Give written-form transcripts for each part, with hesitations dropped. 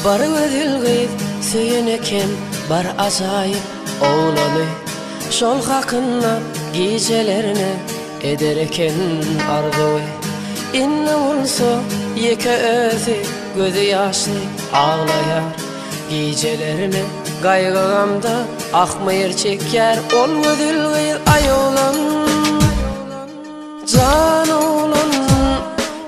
Bar ödülgeyip söyün eken bar acayip oğlanı. Şol hakkında gecelerine eder eken ardığı. İnne olsa yeke özü gözü yaşlı ağlayar. Gecelerine gaygıgamda akmayır çeker. Ol ödülgeyip ay oğlan, can oğlan,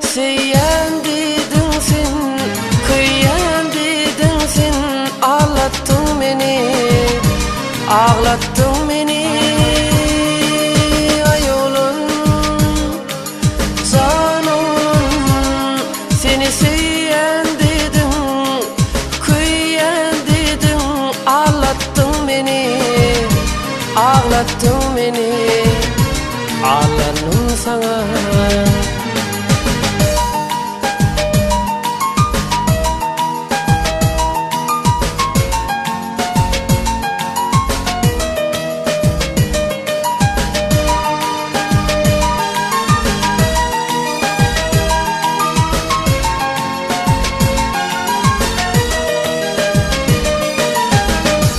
seyen didin sen, kıyan didin sen. Ağlattın beni, ağlattın beni. Ay oğlan, can oğlan, seni seyen didin, kıyan didin. Ağlattın beni, ağlattın beni. Ağlanım sana.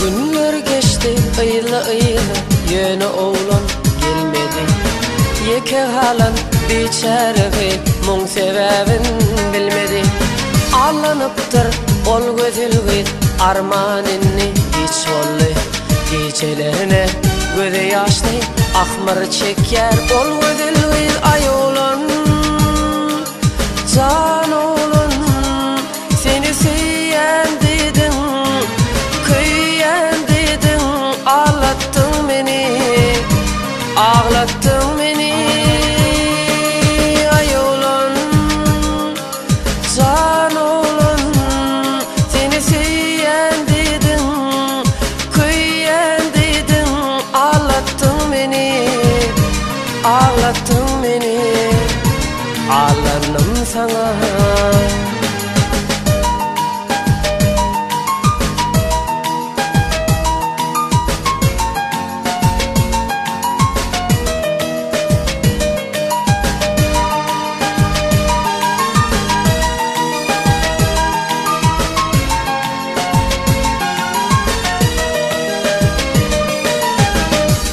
Günler geçti ıyla ıyla, yeni oğlan gelmedi. Yeke halan biçareği mung sebebin bilmedi. Ağlanıptır ol gözülgü armanini hiç oldu. Gecelerine gözü yaşlı akmar çeker. Ol gözülgü ay oğlan, can oğlan, seni seyen dedim, kıyan dedim. Ağlattın beni, ağlattın beni. Ay oğlan, can oğlan, seni seyen dedim, kıyan dedim. Ağlattın beni, ağlattın beni. Ağlanım sana.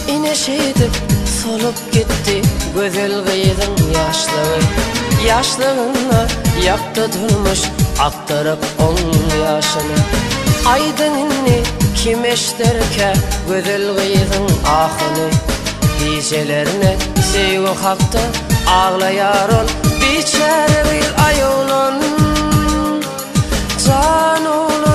İneşeydim solup gitti güzel kıydın yaşlığı. Yaşlığına yaktı durmuş aktarıp 10 yaşını. Aydın inni kim eşterke güzel kıydın ahını. Gecelerine sevgi hakta ağlayar ol biçare bir ay oğlan, can oğlan.